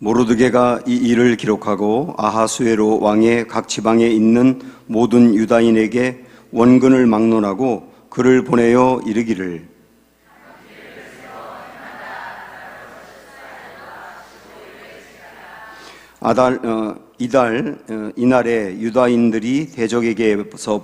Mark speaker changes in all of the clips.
Speaker 1: 모르드게가 이 일을 기록하고 아하수에로 왕의 각 지방에 있는 모든 유다인에게 원근을 막론하고 그를 보내어 이르기를 이날에 유다인들이 대적에게서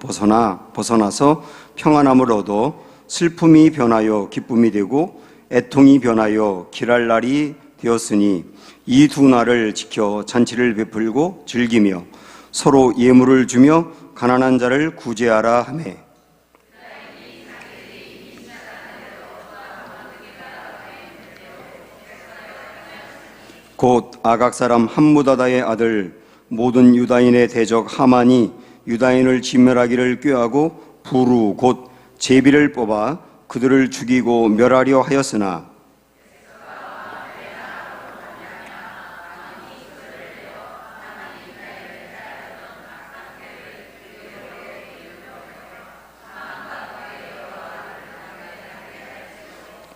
Speaker 1: 벗어나서 평안함을 얻어 슬픔이 변하여 기쁨이 되고 애통이 변하여 길할 날이 되었으니 이 두 날을 지켜 잔치를 베풀고 즐기며 서로 예물을 주며 가난한 자를 구제하라 하매 곧 아각 사람 함무다다의 아들 모든 유다인의 대적 하만이 유다인을 진멸하기를 꾀하고 부루 곧 제비를 뽑아 그들을 죽이고 멸하려 하였으나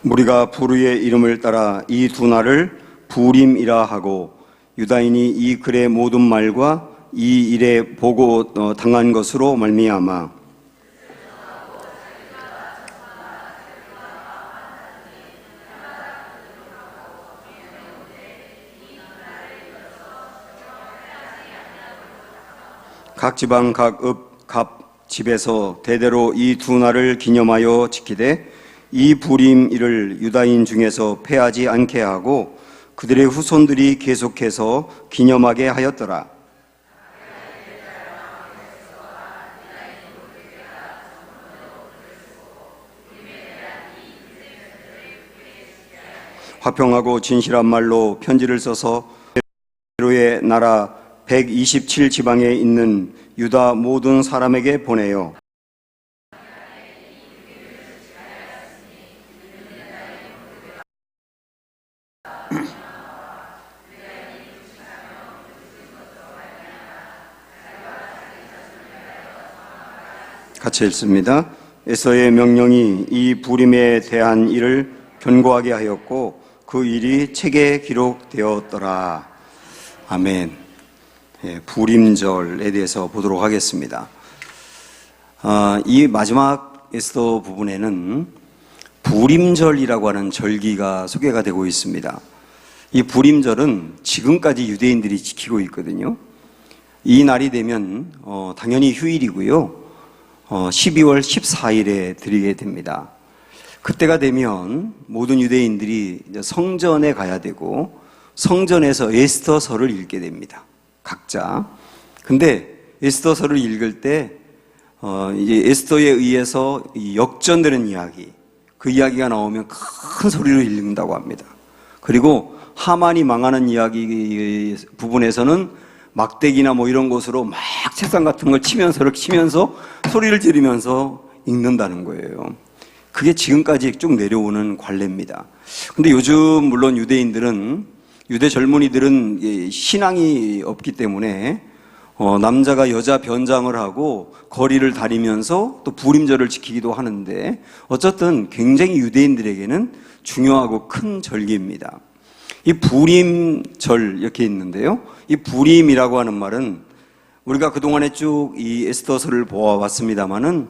Speaker 1: 무리가 부르의 이름을 따라 이 두 날을 부림이라 하고 유다인이 이 글의 모든 말과 이 일에 보고 당한 것으로 말미암아 각 지방 각 읍 갑 집에서 대대로 이 두 날을 기념하여 지키되 이 부림일을 유다인 중에서 패하지 않게 하고 그들의 후손들이 계속해서 기념하게 하였더라. 화평하고 진실한 말로 편지를 써서 베로의 나라 127지방에 있는 유다 모든 사람에게 보내요. 같이 읽습니다. 에서의 명령이 이 부림에 대한 일을 견고하게 하였고 그 일이 책에 기록되었더라. 아멘. 부림절에 대해서 보도록 하겠습니다. 이 마지막 에스더 부분에는 부림절이라고 하는 절기가 소개가 되고 있습니다. 이 부림절은 지금까지 유대인들이 지키고 있거든요. 이 날이 되면 당연히 휴일이고요. 12월 14일에 드리게 됩니다. 그때가 되면 모든 유대인들이 이제 성전에 가야 되고 성전에서 에스더서를 읽게 됩니다. 각자. 근데 에스더서를 읽을 때 이제 에스더에 의해서 역전되는 이야기, 그 이야기가 나오면 큰 소리로 읽는다고 합니다. 그리고 하만이 망하는 이야기 부분에서는 막대기나 뭐 이런 것으로 막 책상 같은 걸 치면서 소리를 지르면서 읽는다는 거예요. 그게 지금까지 쭉 내려오는 관례입니다. 근데 요즘 물론 유대 젊은이들은 신앙이 없기 때문에 남자가 여자 변장을 하고 거리를 다니면서 또 부림절을 지키기도 하는데 어쨌든 굉장히 유대인들에게는 중요하고 큰 절기입니다. 이 부림절 이렇게 있는데요. 이 부림이라고 하는 말은 우리가 그동안에 쭉 이 에스더서를 보아왔습니다마는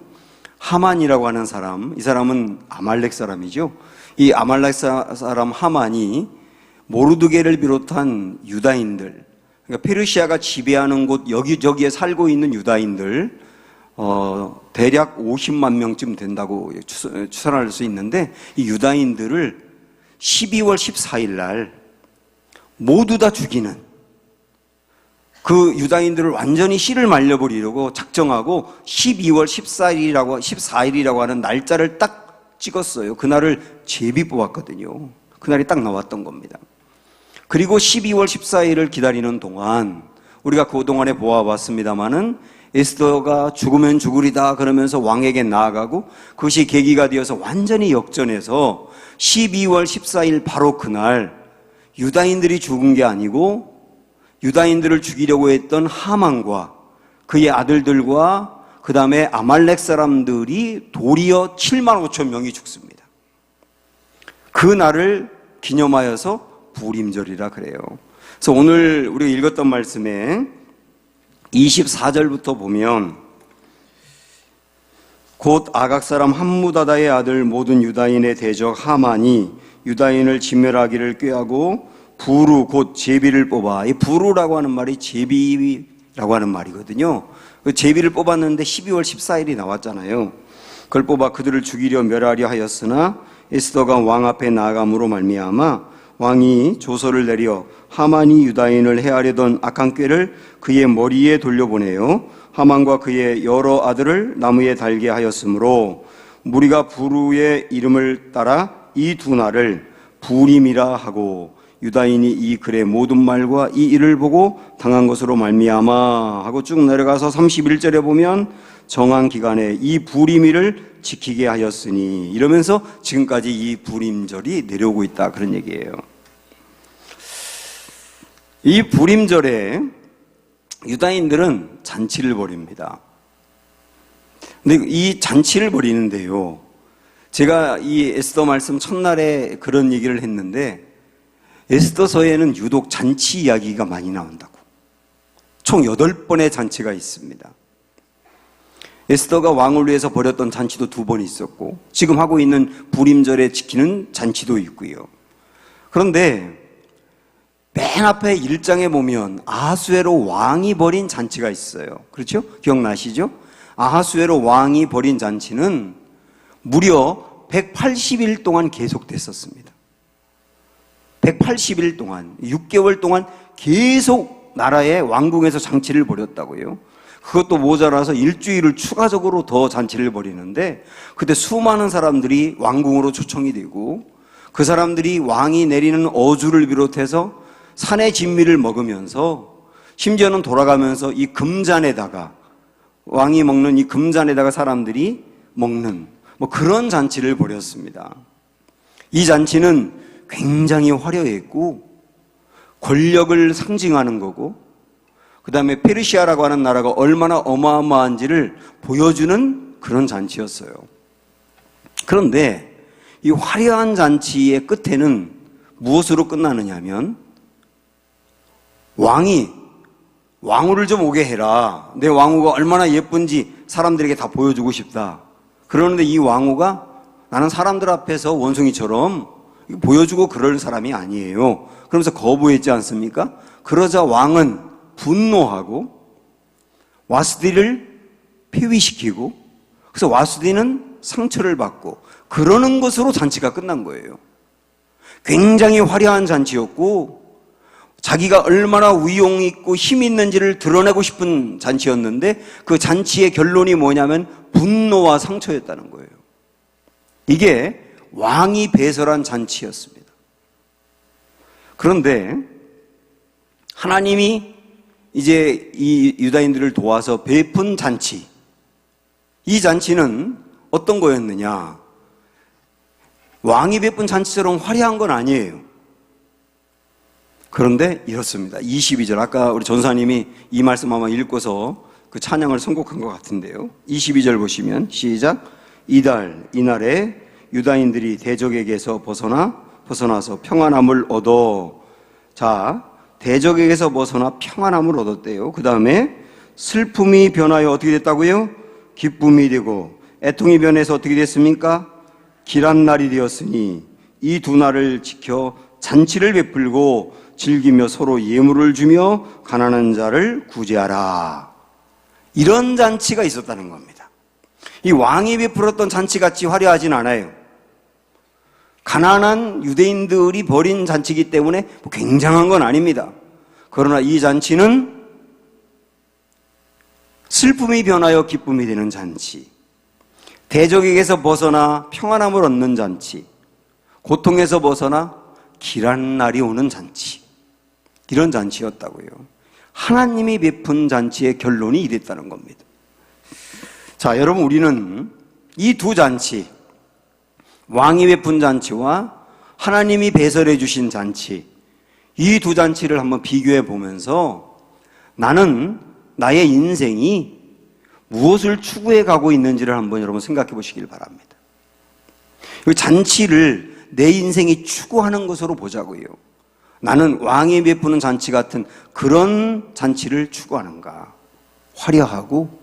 Speaker 1: 하만이라고 하는 사람, 이 사람은 아말렉 사람이죠. 이 아말렉 사람 하만이 모르드게를 비롯한 유다인들, 그러니까 페르시아가 지배하는 곳 여기저기에 살고 있는 유다인들 대략 50만 명쯤 된다고 추산할 수 있는데 이 유다인들을 12월 14일 날 모두 다 죽이는 그 유다인들을 완전히 씨를 말려버리려고 작정하고 12월 14일이라고 하는 날짜를 딱 찍었어요. 그날을 제비 뽑았거든요. 그날이 딱 나왔던 겁니다. 그리고 12월 14일을 기다리는 동안 우리가 그동안에 보아봤습니다마는 에스더가 죽으면 죽으리다 그러면서 왕에게 나아가고 그것이 계기가 되어서 완전히 역전해서 12월 14일 바로 그날 유다인들이 죽은 게 아니고 유다인들을 죽이려고 했던 하만과 그의 아들들과 그 다음에 아말렉 사람들이 도리어 7만 5천 명이 죽습니다. 그 날을 기념하여서 부림절이라 그래요. 그래서 오늘 우리가 읽었던 말씀에 24절부터 보면 곧 아각 사람 함무다다의 아들 모든 유다인의 대적 하만이 유다인을 진멸하기를 꾀하고 부루 곧 제비를 뽑아, 이 부루라고 하는 말이 제비라고 하는 말이거든요. 그 제비를 뽑았는데 12월 14일이 나왔잖아요. 그걸 뽑아 그들을 죽이려 멸하려 하였으나 에스더가 왕 앞에 나아감으로 말미암아 왕이 조서를 내려 하만이 유다인을 해하려던 악한 꾀를 그의 머리에 돌려보내요. 하만과 그의 여러 아들을 나무에 달게 하였으므로 무리가 부루의 이름을 따라 이 두 날을 부림이라 하고 유다인이 이 글의 모든 말과 이 일을 보고 당한 것으로 말미암아 하고 쭉 내려가서 31절에 보면 정한 기간에 이 부림일을 지키게 하였으니 이러면서 지금까지 이 부림절이 내려오고 있다 그런 얘기예요. 이 부림절에 유다인들은 잔치를 벌입니다. 근데 이 잔치를 벌이는데요, 제가 이 에스더 말씀 첫날에 그런 얘기를 했는데 에스더서에는 유독 잔치 이야기가 많이 나온다고. 총 8번의 잔치가 있습니다. 에스더가 왕을 위해서 벌였던 잔치도 2번 있었고 지금 하고 있는 부림절에 지키는 잔치도 있고요. 그런데 맨 앞에 1장에 보면 아하수에로 왕이 벌인 잔치가 있어요. 그렇죠? 기억나시죠? 아하수에로 왕이 벌인 잔치는 무려 180일 동안 계속됐었습니다. 180일 동안, 6개월 동안 계속 나라의 왕궁에서 잔치를 벌였다고요. 그것도 모자라서 일주일을 추가적으로 더 잔치를 벌이는데 그때 수많은 사람들이 왕궁으로 초청이 되고 그 사람들이 왕이 내리는 어주를 비롯해서 산의 진미를 먹으면서 심지어는 돌아가면서 이 금잔에다가 왕이 먹는 이 금잔에다가 사람들이 먹는 뭐 그런 잔치를 벌였습니다. 이 잔치는 굉장히 화려했고 권력을 상징하는 거고 그 다음에 페르시아라고 하는 나라가 얼마나 어마어마한지를 보여주는 그런 잔치였어요. 그런데 이 화려한 잔치의 끝에는 무엇으로 끝나느냐 하면 왕후를 좀 오게 해라. 내 왕후가 얼마나 예쁜지 사람들에게 다 보여주고 싶다. 그러는데 이 왕후가 나는 사람들 앞에서 원숭이처럼 보여주고 그럴 사람이 아니에요. 그러면서 거부했지 않습니까? 그러자 왕은 분노하고 와스디를 폐위시키고 그래서 와스디는 상처를 받고 그러는 것으로 잔치가 끝난 거예요. 굉장히 화려한 잔치였고 자기가 얼마나 위용 있고 힘 있는지를 드러내고 싶은 잔치였는데 그 잔치의 결론이 뭐냐면 분노와 상처였다는 거예요. 이게 왕이 배설한 잔치였습니다. 그런데 하나님이 이제 이 유다인들을 도와서 베푼 잔치, 이 잔치는 어떤 거였느냐? 왕이 베푼 잔치처럼 화려한 건 아니에요. 그런데 이렇습니다. 22절, 아까 우리 전사님이 이 말씀 아마 읽고서 그 찬양을 선곡한 것 같은데요. 22절 보시면 시작. 이날에 유다인들이 대적에게서 벗어나서 평안함을 얻어. 자, 대적에게서 벗어나 평안함을 얻었대요. 그 다음에 슬픔이 변하여 어떻게 됐다고요? 기쁨이 되고 애통이 변해서 어떻게 됐습니까? 길한 날이 되었으니 이 두 날을 지켜 잔치를 베풀고 즐기며 서로 예물을 주며 가난한 자를 구제하라. 이런 잔치가 있었다는 겁니다. 이 왕이 베풀었던 잔치같이 화려하진 않아요. 가난한 유대인들이 벌인 잔치이기 때문에 굉장한 건 아닙니다. 그러나 이 잔치는 슬픔이 변하여 기쁨이 되는 잔치, 대적에게서 벗어나 평안함을 얻는 잔치, 고통에서 벗어나 길한 날이 오는 잔치, 이런 잔치였다고요. 하나님이 베푼 잔치의 결론이 이랬다는 겁니다. 자, 여러분, 우리는 이 두 잔치, 왕이 베푼 잔치와 하나님이 배설해 주신 잔치, 이 두 잔치를 한번 비교해 보면서 나는 나의 인생이 무엇을 추구해 가고 있는지를 한번 여러분 생각해 보시길 바랍니다. 이 잔치를 내 인생이 추구하는 것으로 보자고요. 나는 왕이 베푸는 잔치 같은 그런 잔치를 추구하는가? 화려하고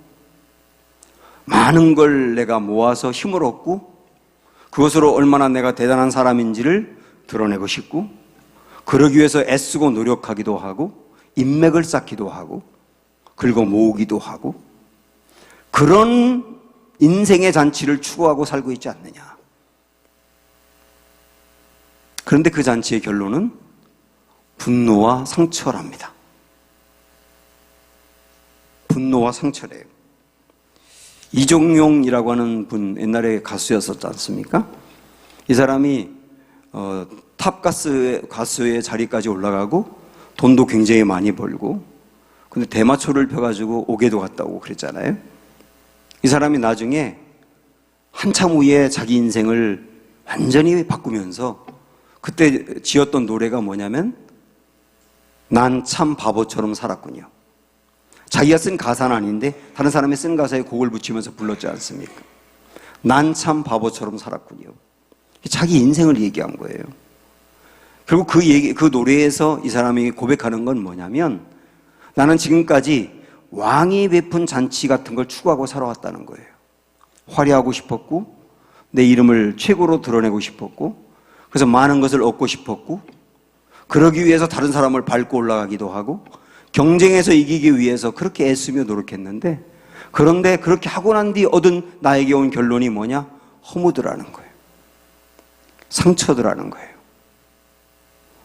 Speaker 1: 많은 걸 내가 모아서 힘을 얻고 그것으로 얼마나 내가 대단한 사람인지를 드러내고 싶고 그러기 위해서 애쓰고 노력하기도 하고 인맥을 쌓기도 하고 긁어 모으기도 하고 그런 인생의 잔치를 추구하고 살고 있지 않느냐. 그런데 그 잔치의 결론은 분노와 상처랍니다. 분노와 상처래요. 이종용이라고 하는 분, 옛날에 가수였었지 않습니까? 이 사람이 탑 가수의 자리까지 올라가고 돈도 굉장히 많이 벌고 근데 대마초를 펴가지고 옥에도 갔다 오고 그랬잖아요. 이 사람이 나중에 한참 후에 자기 인생을 완전히 바꾸면서 그때 지었던 노래가 뭐냐면 난 참 바보처럼 살았군요. 자기가 쓴 가사는 아닌데 다른 사람이 쓴 가사에 곡을 붙이면서 불렀지 않습니까? 난 참 바보처럼 살았군요. 자기 인생을 얘기한 거예요. 결국 그 노래에서 이 사람이 고백하는 건 뭐냐면 나는 지금까지 왕이 베푼 잔치 같은 걸 추구하고 살아왔다는 거예요. 화려하고 싶었고 내 이름을 최고로 드러내고 싶었고 그래서 많은 것을 얻고 싶었고 그러기 위해서 다른 사람을 밟고 올라가기도 하고 경쟁에서 이기기 위해서 그렇게 애쓰며 노력했는데 그런데 그렇게 하고 난 뒤 얻은 나에게 온 결론이 뭐냐? 허무더라는 거예요. 상처더라는 거예요.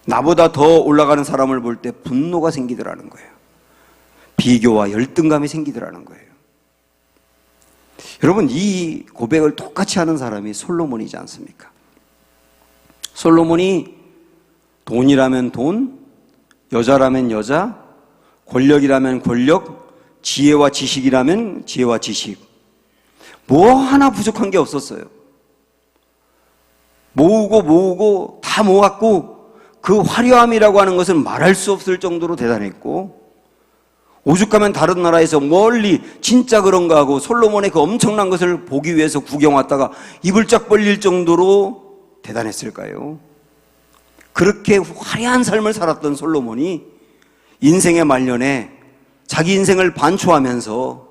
Speaker 1: 나보다 더 올라가는 사람을 볼 때 분노가 생기더라는 거예요. 비교와 열등감이 생기더라는 거예요. 여러분, 이 고백을 똑같이 하는 사람이 솔로몬이지 않습니까? 솔로몬이 돈이라면 돈, 여자라면 여자, 권력이라면 권력, 지혜와 지식이라면 지혜와 지식. 뭐 하나 부족한 게 없었어요. 모으고 다 모았고 그 화려함이라고 하는 것은 말할 수 없을 정도로 대단했고 오죽하면 다른 나라에서 멀리 진짜 그런가 하고 솔로몬의 그 엄청난 것을 보기 위해서 구경 왔다가 입을 쫙 벌릴 정도로 대단했을까요? 그렇게 화려한 삶을 살았던 솔로몬이 인생의 말년에 자기 인생을 반초하면서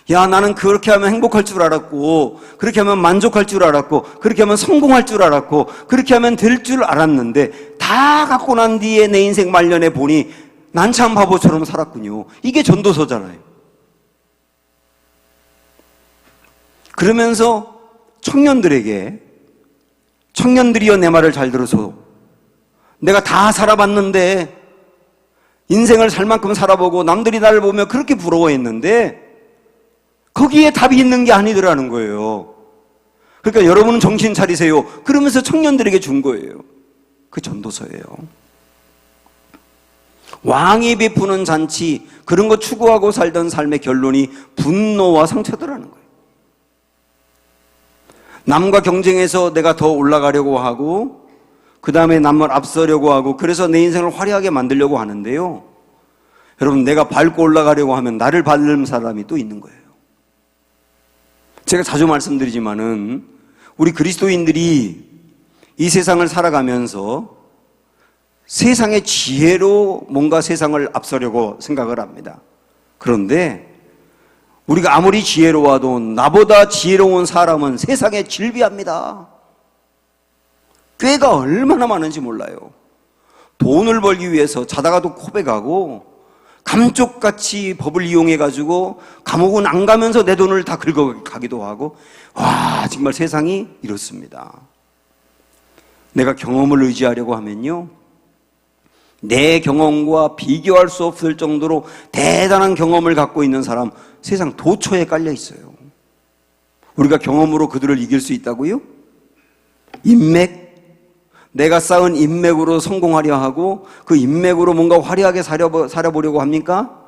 Speaker 1: 야, 나는 그렇게 하면 행복할 줄 알았고 그렇게 하면 만족할 줄 알았고 그렇게 하면 성공할 줄 알았고 그렇게 하면 될 줄 알았는데 다 갖고 난 뒤에 내 인생 말년에 보니 난 참 바보처럼 살았군요. 이게 전도서잖아요. 그러면서 청년들이여 내 말을 잘 들어서 내가 다 살아봤는데 인생을 살 만큼 살아보고 남들이 나를 보며 그렇게 부러워했는데 거기에 답이 있는 게 아니더라는 거예요. 그러니까 여러분은 정신 차리세요. 그러면서 청년들에게 준 거예요. 그 전도서예요. 왕이 베푸는 잔치, 그런 거 추구하고 살던 삶의 결론이 분노와 상처더라는 거예요. 남과 경쟁해서 내가 더 올라가려고 하고 그 다음에 남을 앞서려고 하고 그래서 내 인생을 화려하게 만들려고 하는데요. 여러분, 내가 밟고 올라가려고 하면 나를 밟는 사람이 또 있는 거예요. 제가 자주 말씀드리지만은 우리 그리스도인들이 이 세상을 살아가면서 세상의 지혜로 뭔가 세상을 앞서려고 생각을 합니다. 그런데 우리가 아무리 지혜로워도 나보다 지혜로운 사람은 세상에 질비합니다. 꾀가 얼마나 많은지 몰라요. 돈을 벌기 위해서 자다가도 코백하고 감쪽같이 법을 이용해가지고 감옥은 안 가면서 내 돈을 다 긁어가기도 하고 와, 정말 세상이 이렇습니다. 내가 경험을 의지하려고 하면요, 내 경험과 비교할 수 없을 정도로 대단한 경험을 갖고 있는 사람 세상 도처에 깔려 있어요. 우리가 경험으로 그들을 이길 수 있다고요? 인맥, 내가 쌓은 인맥으로 성공하려 하고 그 인맥으로 뭔가 화려하게 살아보려고 합니까?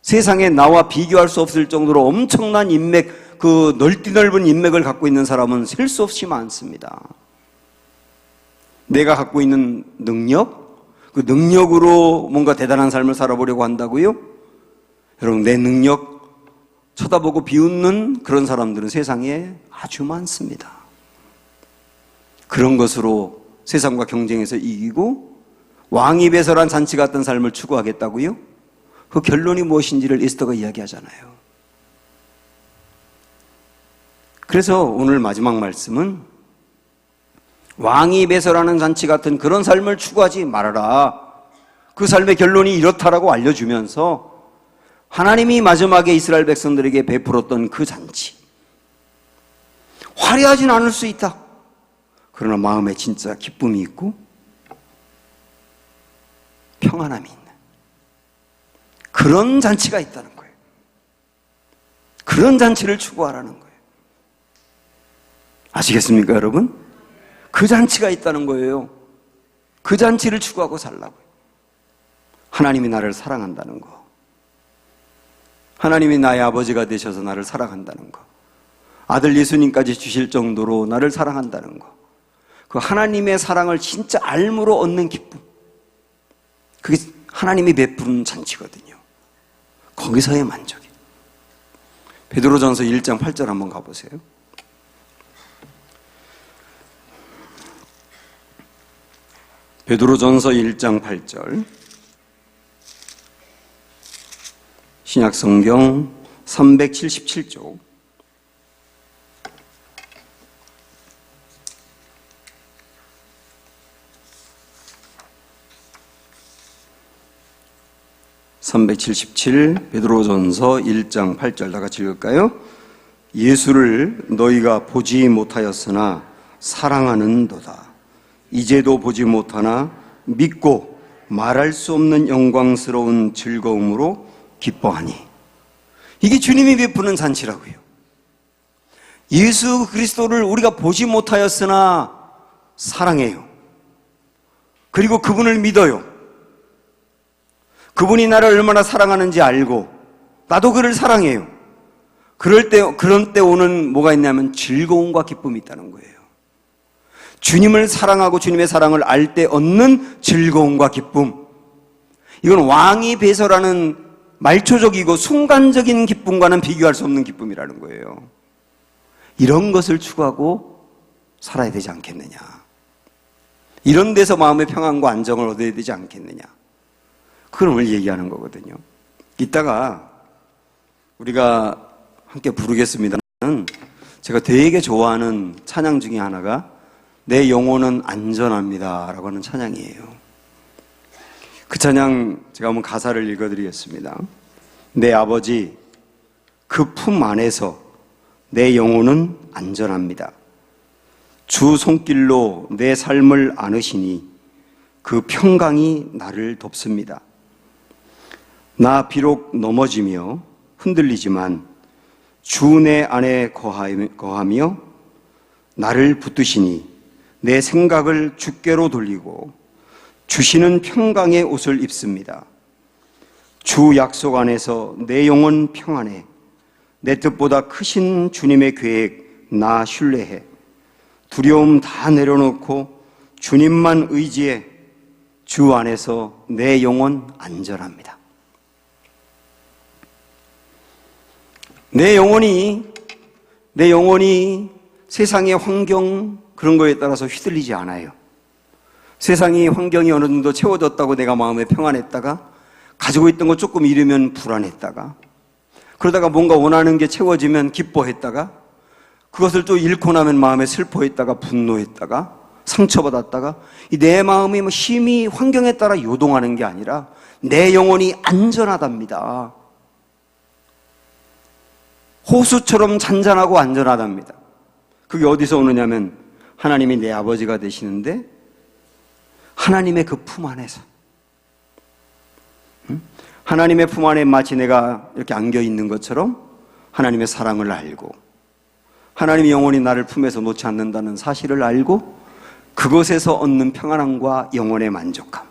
Speaker 1: 세상에 나와 비교할 수 없을 정도로 엄청난 인맥, 그 넓은 인맥을 갖고 있는 사람은 셀 수 없이 많습니다. 내가 갖고 있는 능력, 그 능력으로 뭔가 대단한 삶을 살아보려고 한다고요? 여러분, 내 능력 쳐다보고 비웃는 그런 사람들은 세상에 아주 많습니다. 그런 것으로 세상과 경쟁해서 이기고 왕이 배설한 잔치 같은 삶을 추구하겠다고요? 그 결론이 무엇인지를 에스더가 이야기하잖아요. 그래서 오늘 마지막 말씀은 왕이 배설하는 잔치 같은 그런 삶을 추구하지 말아라. 그 삶의 결론이 이렇다라고 알려주면서 하나님이 마지막에 이스라엘 백성들에게 베풀었던 그 잔치, 화려하진 않을 수 있다. 그러나 마음에 진짜 기쁨이 있고 평안함이 있는 그런 잔치가 있다는 거예요. 그런 잔치를 추구하라는 거예요. 아시겠습니까, 여러분? 그 잔치가 있다는 거예요. 그 잔치를 추구하고 살라고요. 하나님이 나를 사랑한다는 거, 하나님이 나의 아버지가 되셔서 나를 사랑한다는 거, 아들 예수님까지 주실 정도로 나를 사랑한다는 거, 그 하나님의 사랑을 진짜 알므로 얻는 기쁨, 그게 하나님이 베푸는 잔치거든요. 거기서의 만족이. 베드로전서 1장 8절 한번 가보세요. 베드로전서 1장 8절, 신약성경 377쪽. (377) 베드로전서 1장 8절 다 같이 읽을까요? 예수를 너희가 보지 못하였으나 사랑하는도다. 이제도 보지 못하나 믿고 말할 수 없는 영광스러운 즐거움으로 기뻐하니. 이게 주님이 베푸는 잔치라고요. 예수 그리스도를 우리가 보지 못하였으나 사랑해요. 그리고 그분을 믿어요. 그분이 나를 얼마나 사랑하는지 알고 나도 그를 사랑해요. 그런 때 오는 뭐가 있냐면 즐거움과 기쁨이 있다는 거예요. 주님을 사랑하고 주님의 사랑을 알 때 얻는 즐거움과 기쁨. 이건 왕이 배설하는 말초적이고 순간적인 기쁨과는 비교할 수 없는 기쁨이라는 거예요. 이런 것을 추구하고 살아야 되지 않겠느냐. 이런 데서 마음의 평안과 안정을 얻어야 되지 않겠느냐. 그걸 오늘 얘기하는 거거든요. 이따가 우리가 함께 부르겠습니다는 제가 되게 좋아하는 찬양 중에 하나가 내 영혼은 안전합니다 라고 하는 찬양이에요. 그 찬양 제가 한번 가사를 읽어드리겠습니다. 내 아버지 그 품 안에서 내 영혼은 안전합니다. 주 손길로 내 삶을 안으시니 그 평강이 나를 돕습니다. 나 비록 넘어지며 흔들리지만 주 내 안에 거하며 나를 붙드시니 내 생각을 주께로 돌리고 주시는 평강의 옷을 입습니다. 주 약속 안에서 내 영혼 평안해. 내 뜻보다 크신 주님의 계획 나 신뢰해. 두려움 다 내려놓고 주님만 의지해. 주 안에서 내 영혼 안전합니다. 내 영혼이 세상의 환경 그런 거에 따라서 휘둘리지 않아요. 세상이 환경이 어느 정도 채워졌다고 내가 마음에 평안했다가 가지고 있던 거 조금 잃으면 불안했다가 그러다가 뭔가 원하는 게 채워지면 기뻐했다가 그것을 또 잃고 나면 마음에 슬퍼했다가 분노했다가 상처받았다가 내 마음이 심히 환경에 따라 요동하는 게 아니라 내 영혼이 안전하답니다. 호수처럼 잔잔하고 안전하답니다. 그게 어디서 오느냐면 하나님이 내 아버지가 되시는데 하나님의 그 품 안에서, 하나님의 품 안에 마치 내가 이렇게 안겨 있는 것처럼 하나님의 사랑을 알고 하나님의 영혼이 나를 품에서 놓지 않는다는 사실을 알고 그것에서 얻는 평안함과 영혼의 만족감,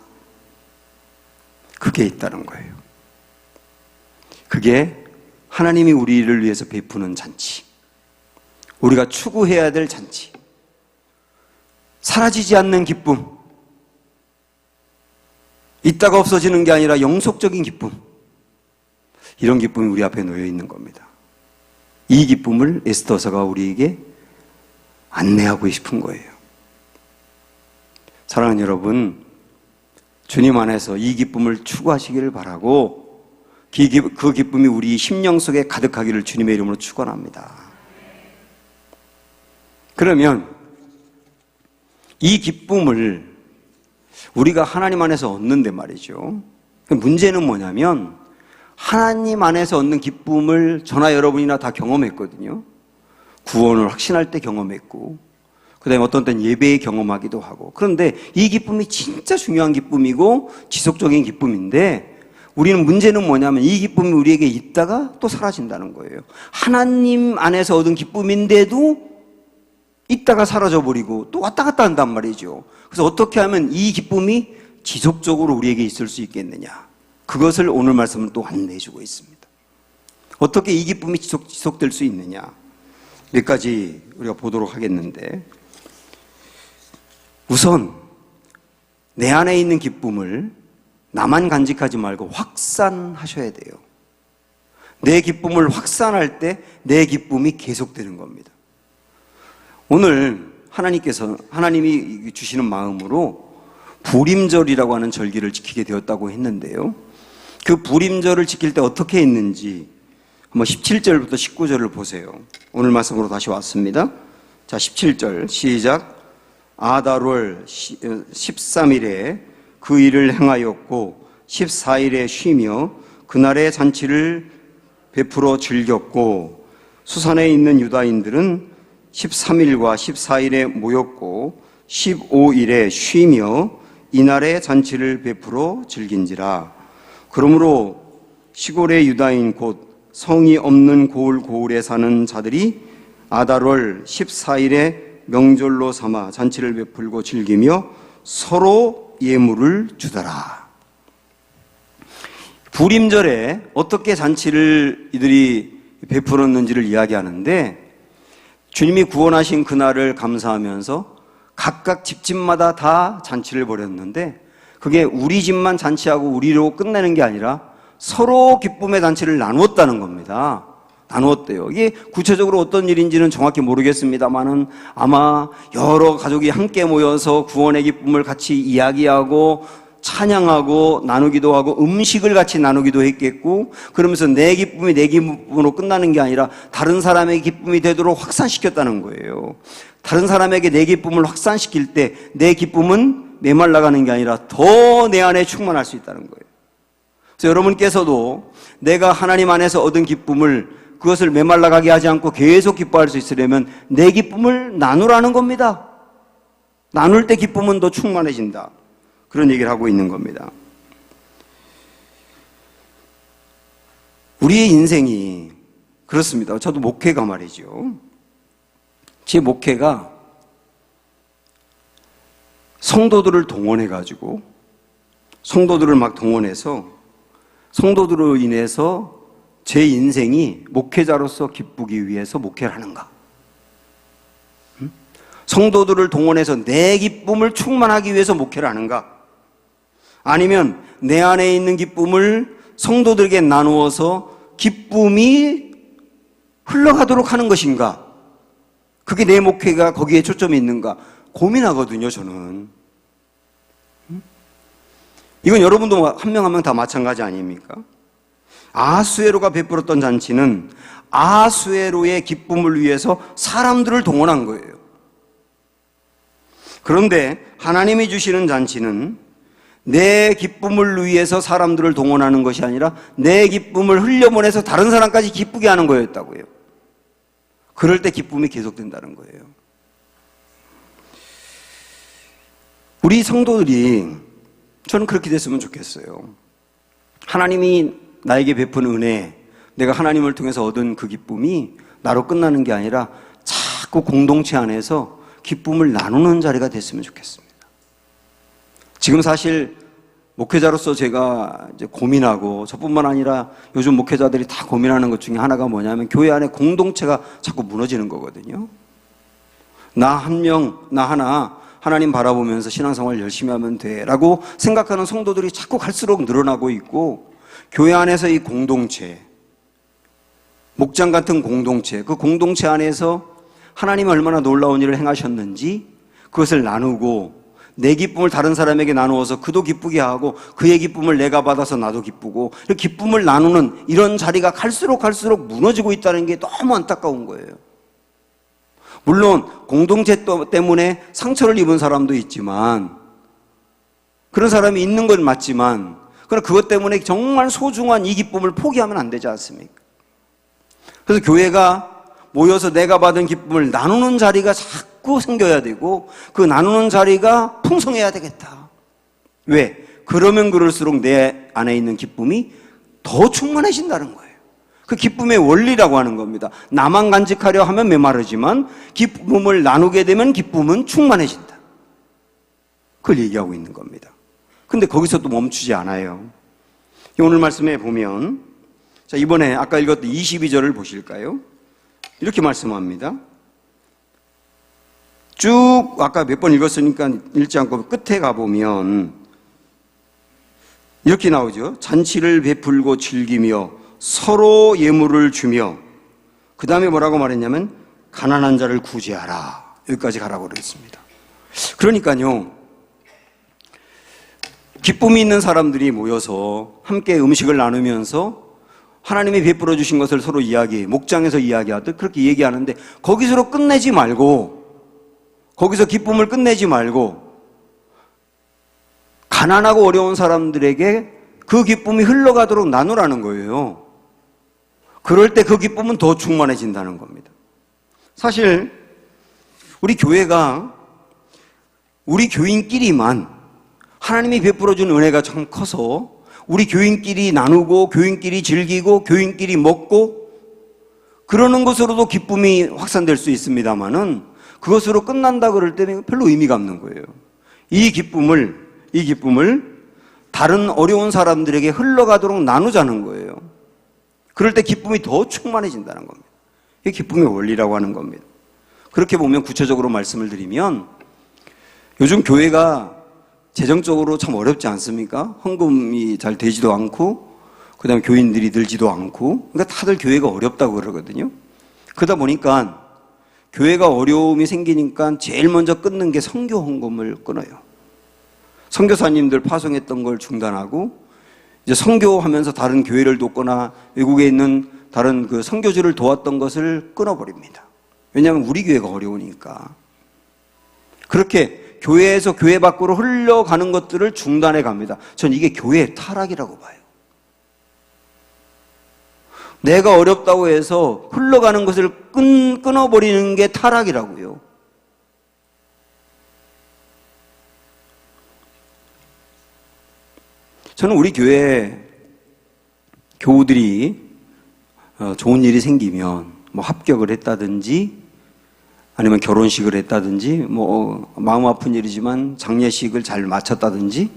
Speaker 1: 그게 있다는 거예요. 그게 하나님이 우리를 위해서 베푸는 잔치, 우리가 추구해야 될 잔치, 사라지지 않는 기쁨, 있다가 없어지는 게 아니라 영속적인 기쁨, 이런 기쁨이 우리 앞에 놓여 있는 겁니다. 이 기쁨을 에스더서가 우리에게 안내하고 싶은 거예요. 사랑하는 여러분, 주님 안에서 이 기쁨을 추구하시기를 바라고 그 기쁨이 우리 심령 속에 가득하기를 주님의 이름으로 축원합니다. 그러면 이 기쁨을 우리가 하나님 안에서 얻는데 말이죠. 문제는 뭐냐면 하나님 안에서 얻는 기쁨을 저나 여러분이나 다 경험했거든요. 구원을 확신할 때 경험했고, 그 다음에 어떤 때는 예배에 경험하기도 하고. 그런데 이 기쁨이 진짜 중요한 기쁨이고 지속적인 기쁨인데, 우리는 문제는 뭐냐면 이 기쁨이 우리에게 있다가 또 사라진다는 거예요. 하나님 안에서 얻은 기쁨인데도 있다가 사라져버리고 또 왔다 갔다 한단 말이죠. 그래서 어떻게 하면 이 기쁨이 지속적으로 우리에게 있을 수 있겠느냐, 그것을 오늘 말씀은 또 안내해주고 있습니다. 어떻게 이 기쁨이 지속될 수 있느냐, 몇 가지 우리가 보도록 하겠는데, 우선 내 안에 있는 기쁨을 나만 간직하지 말고 확산하셔야 돼요. 내 기쁨을 확산할 때 내 기쁨이 계속되는 겁니다. 오늘 하나님이 주시는 마음으로 부림절이라고 하는 절기를 지키게 되었다고 했는데요. 그 부림절을 지킬 때 어떻게 했는지 한번 17절부터 19절을 보세요. 오늘 말씀으로 다시 왔습니다. 자, 17절 시작. 아달월 13일에 그 일을 행하였고 14일에 쉬며 그날의 잔치를 베풀어 즐겼고, 수산에 있는 유다인들은 13일과 14일에 모였고 15일에 쉬며 이날의 잔치를 베풀어 즐긴지라. 그러므로 시골의 유다인 곧 성이 없는 고을에 사는 자들이 아달월 14일에 명절로 삼아 잔치를 베풀고 즐기며 서로 예물을 주더라. 부림절에 어떻게 잔치를 이들이 베풀었는지를 이야기하는데, 주님이 구원하신 그날을 감사하면서 각각 집집마다 다 잔치를 벌였는데, 그게 우리 집만 잔치하고 우리로 끝내는 게 아니라 서로 기쁨의 잔치를 나누었다는 겁니다. 나누었대요. 이게 구체적으로 어떤 일인지는 정확히 모르겠습니다만은 아마 여러 가족이 함께 모여서 구원의 기쁨을 같이 이야기하고 찬양하고 나누기도 하고 음식을 같이 나누기도 했겠고, 그러면서 내 기쁨이 내 기쁨으로 끝나는 게 아니라 다른 사람의 기쁨이 되도록 확산시켰다는 거예요. 다른 사람에게 내 기쁨을 확산시킬 때 내 기쁨은 메말라가는 게 아니라 더 내 안에 충만할 수 있다는 거예요. 그래서 여러분께서도 내가 하나님 안에서 얻은 기쁨을, 그것을 메말라가게 하지 않고 계속 기뻐할 수 있으려면 내 기쁨을 나누라는 겁니다. 나눌 때 기쁨은 더 충만해진다, 그런 얘기를 하고 있는 겁니다. 우리의 인생이 그렇습니다. 저도 목회가 말이죠. 제 목회가 성도들을 동원해가지고, 성도들을 막 동원해서 성도들로 인해서 제 인생이 목회자로서 기쁘기 위해서 목회를 하는가? 성도들을 동원해서 내 기쁨을 충만하기 위해서 목회를 하는가? 아니면 내 안에 있는 기쁨을 성도들에게 나누어서 기쁨이 흘러가도록 하는 것인가? 그게 내 목회가 거기에 초점이 있는가? 고민하거든요, 저는. 이건 여러분도 한 명 한 명 다 마찬가지 아닙니까? 아수에로가 베풀었던 잔치는 아수에로의 기쁨을 위해서 사람들을 동원한 거예요. 그런데 하나님이 주시는 잔치는 내 기쁨을 위해서 사람들을 동원하는 것이 아니라 내 기쁨을 흘려보내서 다른 사람까지 기쁘게 하는 거였다고요. 그럴 때 기쁨이 계속된다는 거예요. 우리 성도들이, 저는 그렇게 됐으면 좋겠어요. 하나님이 나에게 베푼 은혜, 내가 하나님을 통해서 얻은 그 기쁨이 나로 끝나는 게 아니라 자꾸 공동체 안에서 기쁨을 나누는 자리가 됐으면 좋겠습니다. 지금 사실 목회자로서 제가 이제 고민하고, 저뿐만 아니라 요즘 목회자들이 다 고민하는 것 중에 하나가 뭐냐면 교회 안에 공동체가 자꾸 무너지는 거거든요. 나 한 명, 나 하나 하나님 바라보면서 신앙생활 열심히 하면 돼 라고 생각하는 성도들이 자꾸 갈수록 늘어나고 있고, 교회 안에서 이 공동체, 목장 같은 공동체, 그 공동체 안에서 하나님이 얼마나 놀라운 일을 행하셨는지 그것을 나누고 내 기쁨을 다른 사람에게 나누어서 그도 기쁘게 하고 그의 기쁨을 내가 받아서 나도 기쁘고 기쁨을 나누는 이런 자리가 갈수록 무너지고 있다는 게 너무 안타까운 거예요. 물론 공동체 때문에 상처를 입은 사람도 있지만, 그런 사람이 있는 건 맞지만, 그러나 그것 때문에 정말 소중한 이 기쁨을 포기하면 안 되지 않습니까? 그래서 교회가 모여서 내가 받은 기쁨을 나누는 자리가 자꾸 생겨야 되고, 그 나누는 자리가 풍성해야 되겠다. 왜? 그러면 그럴수록 내 안에 있는 기쁨이 더 충만해진다는 거예요. 그 기쁨의 원리라고 하는 겁니다. 나만 간직하려 하면 메마르지만 기쁨을 나누게 되면 기쁨은 충만해진다. 그걸 얘기하고 있는 겁니다. 근데 거기서 또 멈추지 않아요. 오늘 말씀에 보면, 자, 이번에 아까 읽었던 22절을 보실까요? 이렇게 말씀합니다. 쭉 아까 몇 번 읽었으니까 읽지 않고 끝에 가보면 이렇게 나오죠. 잔치를 베풀고 즐기며 서로 예물을 주며, 그 다음에 뭐라고 말했냐면 가난한 자를 구제하라. 여기까지 가라고 그랬습니다. 그러니까요, 기쁨이 있는 사람들이 모여서 함께 음식을 나누면서 하나님이 베풀어 주신 것을 서로 목장에서 이야기하듯 그렇게 얘기하는데, 거기서 끝내지 말고, 거기서 기쁨을 끝내지 말고 가난하고 어려운 사람들에게 그 기쁨이 흘러가도록 나누라는 거예요. 그럴 때 그 기쁨은 더 충만해진다는 겁니다. 사실 우리 교회가 우리 교인끼리만 하나님이 베풀어 준 은혜가 참 커서 우리 교인끼리 나누고 교인끼리 즐기고 교인끼리 먹고 그러는 것으로도 기쁨이 확산될 수 있습니다만은, 그것으로 끝난다 그럴 때는 별로 의미가 없는 거예요. 이 기쁨을 다른 어려운 사람들에게 흘러가도록 나누자는 거예요. 그럴 때 기쁨이 더 충만해진다는 겁니다. 이게 기쁨의 원리라고 하는 겁니다. 그렇게 보면 구체적으로 말씀을 드리면, 요즘 교회가 재정적으로 참 어렵지 않습니까? 헌금이 잘 되지도 않고, 그 다음에 교인들이 늘지도 않고, 그러니까 다들 교회가 어렵다고 그러거든요. 그러다 보니까 교회가 어려움이 생기니까 제일 먼저 끊는 게 선교 헌금을 끊어요. 선교사님들 파송했던 걸 중단하고, 이제 선교하면서 다른 교회를 돕거나 외국에 있는 다른 그 선교주를 도왔던 것을 끊어버립니다. 왜냐하면 우리 교회가 어려우니까. 그렇게 교회에서 교회 밖으로 흘러가는 것들을 중단해 갑니다. 전 이게 교회의 타락이라고 봐요. 내가 어렵다고 해서 흘러가는 것을 끊어버리는 게 타락이라고요. 저는 우리 교회 교우들이 좋은 일이 생기면 뭐 합격을 했다든지 아니면 결혼식을 했다든지 뭐 마음 아픈 일이지만 장례식을 잘 마쳤다든지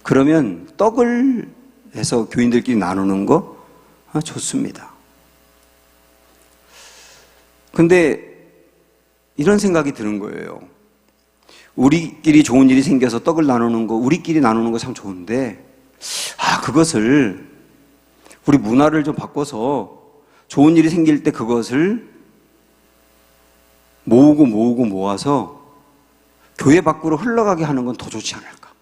Speaker 1: 그러면 떡을 해서 교인들끼리 나누는 거 좋습니다. 근데 이런 생각이 드는 거예요. 우리끼리 좋은 일이 생겨서 떡을 나누는 거, 우리끼리 나누는 거 참 좋은데, 그것을 우리 문화를 좀 바꿔서 좋은 일이 생길 때 그것을 모아서 교회 밖으로 흘러가게 하는 건 더 좋지 않을까?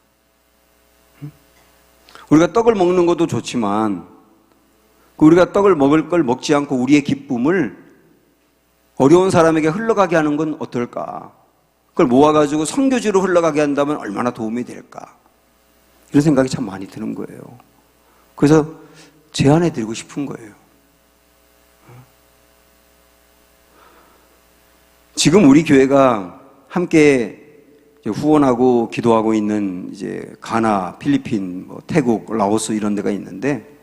Speaker 1: 우리가 떡을 먹는 것도 좋지만 우리가 떡을 먹을 걸 먹지 않고 우리의 기쁨을 어려운 사람에게 흘러가게 하는 건 어떨까? 그걸 모아가지고 선교지로 흘러가게 한다면 얼마나 도움이 될까? 이런 생각이 참 많이 드는 거예요. 그래서 제안해 드리고 싶은 거예요. 지금 우리 교회가 함께 후원하고 기도하고 있는 이제 가나, 필리핀, 태국, 라오스 이런 데가 있는데,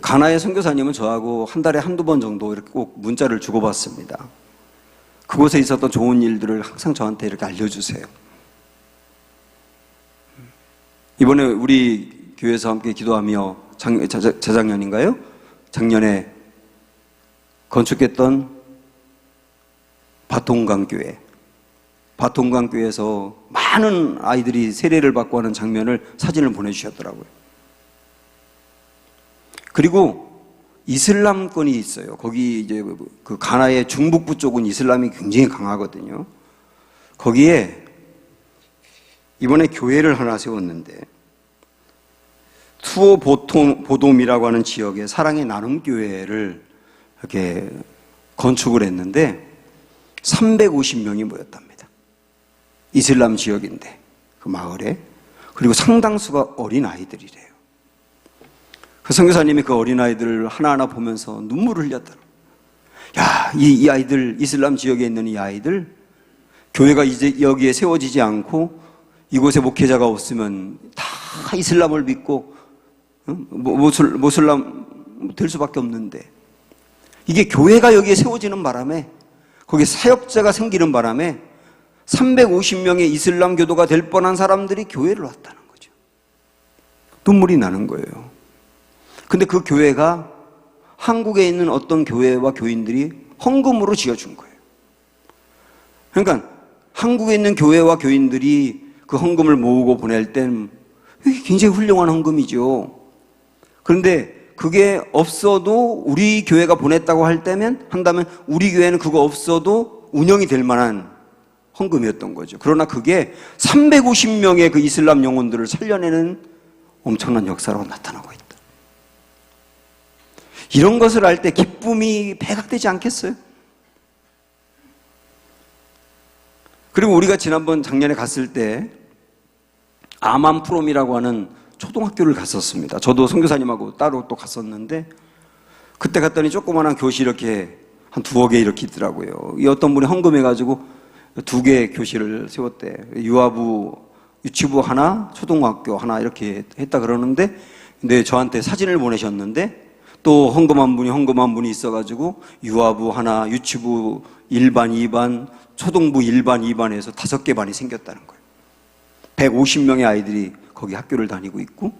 Speaker 1: 가나의 선교사님은 저하고 한 달에 한두 번 정도 이렇게 꼭 문자를 주고받습니다. 그곳에 있었던 좋은 일들을 항상 저한테 이렇게 알려주세요. 이번에 우리 교회에서 함께 기도하며 재작년인가요? 작년에 건축했던 바통강교회에서 많은 아이들이 세례를 받고 하는 장면을 사진을 보내주셨더라고요. 그리고 이슬람권이 있어요. 거기 이제 그 가나의 중북부 쪽은 이슬람이 굉장히 강하거든요. 거기에 이번에 교회를 하나 세웠는데 투어 보돔이라고 하는 지역에 사랑의 나눔교회를 이렇게 건축을 했는데 350명이 모였답니다. 이슬람 지역인데 그 마을에. 그리고 상당수가 어린아이들이래요. 그 선교사님이 그 어린아이들을 하나하나 보면서 눈물을 흘렸더라. 야, 이 아이들, 이슬람 지역에 있는 이 아이들, 교회가 이제 여기에 세워지지 않고 이곳에 목회자가 없으면 다 이슬람을 믿고 모슬람 될 수밖에 없는데, 이게 교회가 여기에 세워지는 바람에, 거기에 사역자가 생기는 바람에 350명의 이슬람 교도가 될 뻔한 사람들이 교회를 왔다는 거죠. 눈물이 나는 거예요. 근데 그 교회가 한국에 있는 어떤 교회와 교인들이 헌금으로 지어준 거예요. 그러니까 한국에 있는 교회와 교인들이 그 헌금을 모으고 보낼 땐 굉장히 훌륭한 헌금이죠. 그런데 그게 없어도, 우리 교회가 보냈다고 한다면 우리 교회는 그거 없어도 운영이 될 만한 헌금이었던 거죠. 그러나 그게 350명의 그 이슬람 영혼들을 살려내는 엄청난 역사로 나타나고 있다. 이런 것을 알 때 기쁨이 배가 되지 않겠어요? 그리고 우리가 작년에 갔을 때 아만 프롬이라고 하는 초등학교를 갔었습니다. 저도 선교사님하고 따로 또 갔었는데, 그때 갔더니 조그마한 교실 이렇게 한 2개 이렇게 있더라고요. 이 어떤 분이 헌금해가지고 2개 교실을 세웠대. 유치부 하나, 초등학교 하나 이렇게 했다 그러는데, 근데 저한테 사진을 보내셨는데, 또 헌금한 분이 있어가지고 유아부 하나, 유치부 1반, 2반, 초등부 1반, 2반 해서 5개 반이 생겼다는 거예요. 150명의 아이들이 거기 학교를 다니고 있고,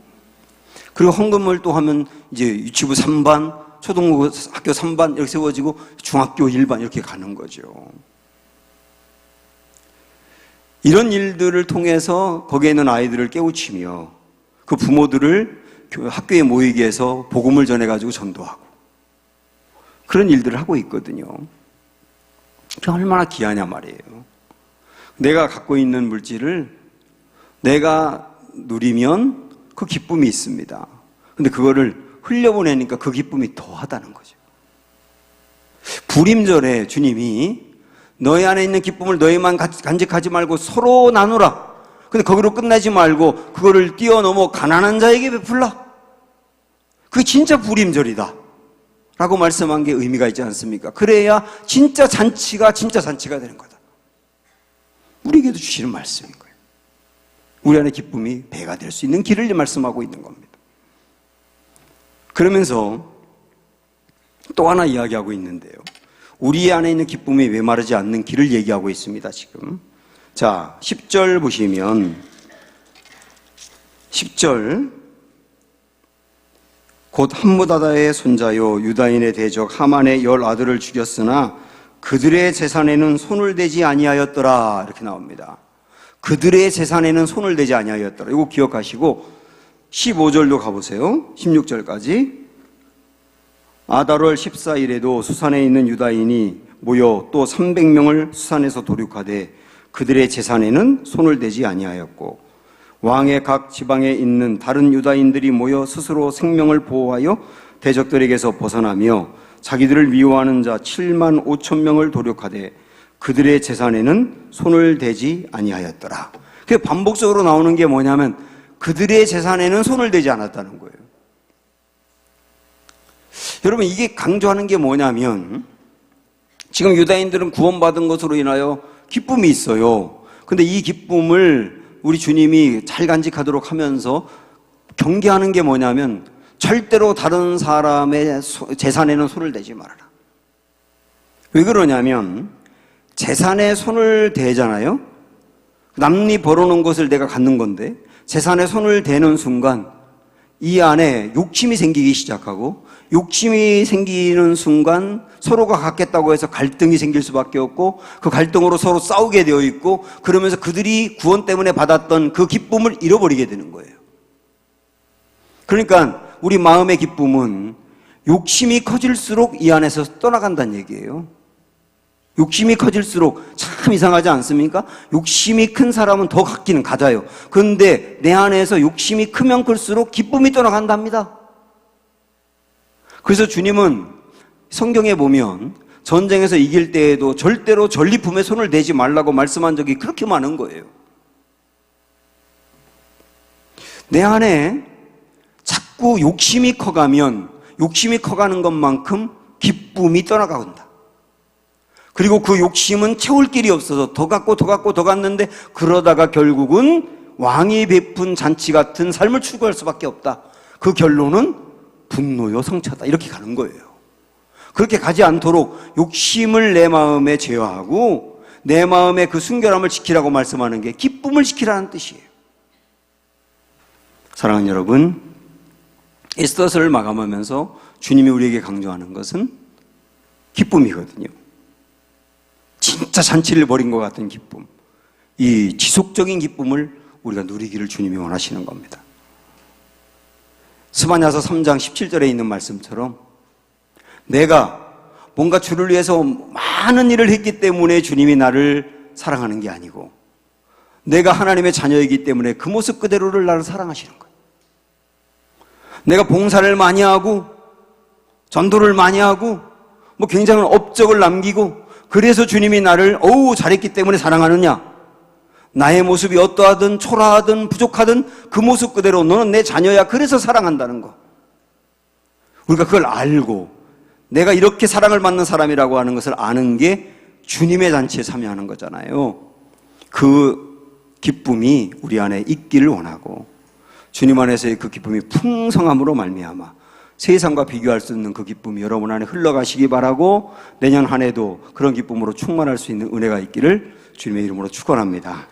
Speaker 1: 그리고 헌금을 또 하면 이제 유치부 3반, 초등부 학교 3반 이렇게 세워지고 중학교 1반 이렇게 가는 거죠. 이런 일들을 통해서 거기에 있는 아이들을 깨우치며 그 부모들을 학교에 모이게 해서 복음을 전해가지고 전도하고, 그런 일들을 하고 있거든요. 그게 얼마나 귀하냐 말이에요. 내가 갖고 있는 물질을 내가 누리면 그 기쁨이 있습니다. 근데 그거를 흘려보내니까 그 기쁨이 더하다는 거죠. 부림절에 주님이 너희 안에 있는 기쁨을 너희만 간직하지 말고 서로 나누라. 근데 거기로 끝나지 말고 그거를 뛰어넘어 가난한 자에게 베풀라. 그게 진짜 부림절이다 라고 말씀한 게 의미가 있지 않습니까? 그래야 진짜 잔치가 되는 거다. 우리에게도 주시는 말씀인 거예요. 우리 안에 기쁨이 배가 될 수 있는 길을 말씀하고 있는 겁니다. 그러면서 또 하나 이야기하고 있는데요, 우리 안에 있는 기쁨이 메마르지 않는 길을 얘기하고 있습니다. 지금 자, 10절 보시면 10절, 곧 함무다다의 손자요 유다인의 대적 하만의 10아들을 죽였으나 그들의 재산에는 손을 대지 아니하였더라, 이렇게 나옵니다. 그들의 재산에는 손을 대지 아니하였더라. 이거 기억하시고 15절도 가보세요. 16절까지. 아달월 14일에도 수산에 있는 유다인이 모여 또 300명을 수산에서 도륙하되 그들의 재산에는 손을 대지 아니하였고, 왕의 각 지방에 있는 다른 유다인들이 모여 스스로 생명을 보호하여 대적들에게서 벗어나며 자기들을 미워하는 자 7만 5천 명을 도륙하되 그들의 재산에는 손을 대지 아니하였더라. 그게 반복적으로 나오는 게 뭐냐면 그들의 재산에는 손을 대지 않았다는 거예요. 여러분, 이게 강조하는 게 뭐냐면, 지금 유다인들은 구원받은 것으로 인하여 기쁨이 있어요. 근데 이 기쁨을 우리 주님이 잘 간직하도록 하면서 경계하는 게 뭐냐면, 절대로 다른 사람의 재산에는 손을 대지 말아라. 왜 그러냐면, 재산에 손을 대잖아요. 남이 벌어놓은 것을 내가 갖는 건데 재산에 손을 대는 순간 이 안에 욕심이 생기기 시작하고, 욕심이 생기는 순간 서로가 갖겠다고 해서 갈등이 생길 수밖에 없고, 그 갈등으로 서로 싸우게 되어 있고, 그러면서 그들이 구원 때문에 받았던 그 기쁨을 잃어버리게 되는 거예요. 그러니까 우리 마음의 기쁨은 욕심이 커질수록 이 안에서 떠나간다는 얘기예요. 욕심이 커질수록 참 이상하지 않습니까? 욕심이 큰 사람은 더 갖기는 가져요. 그런데 내 안에서 욕심이 크면 클수록 기쁨이 떠나간답니다. 그래서 주님은 성경에 보면 전쟁에서 이길 때에도 절대로 전리품에 손을 대지 말라고 말씀한 적이 그렇게 많은 거예요. 내 안에 자꾸 욕심이 커가면 욕심이 커가는 것만큼 기쁨이 떠나간다. 그리고 그 욕심은 채울 길이 없어서 더 갖고 더 갖고 더 갖는데 그러다가 결국은 왕이 베푼 잔치 같은 삶을 추구할 수밖에 없다. 그 결론은 분노요 성차다. 이렇게 가는 거예요. 그렇게 가지 않도록 욕심을 내 마음에 제어하고 내 마음의 그 순결함을 지키라고 말씀하는 게 기쁨을 지키라는 뜻이에요. 사랑하는 여러분, 에스더서를 마감하면서 주님이 우리에게 강조하는 것은 기쁨이거든요. 진짜 잔치를 벌인 것 같은 기쁨, 이 지속적인 기쁨을 우리가 누리기를 주님이 원하시는 겁니다. 스바냐서 3장 17절에 있는 말씀처럼 내가 뭔가 주를 위해서 많은 일을 했기 때문에 주님이 나를 사랑하는 게 아니고 내가 하나님의 자녀이기 때문에 그 모습 그대로를 나를 사랑하시는 거예요. 내가 봉사를 많이 하고 전도를 많이 하고 뭐 굉장한 업적을 남기고 그래서 주님이 나를 잘했기 때문에 사랑하느냐? 나의 모습이 어떠하든 초라하든 부족하든 그 모습 그대로 너는 내 자녀야. 그래서 사랑한다는 거. 우리가 그걸 알고 내가 이렇게 사랑을 받는 사람이라고 하는 것을 아는 게 주님의 잔치에 참여하는 거잖아요. 그 기쁨이 우리 안에 있기를 원하고 주님 안에서의 그 기쁨이 풍성함으로 말미암아 세상과 비교할 수 없는 그 기쁨이 여러분 안에 흘러가시기 바라고 내년 한 해도 그런 기쁨으로 충만할 수 있는 은혜가 있기를 주님의 이름으로 축원합니다.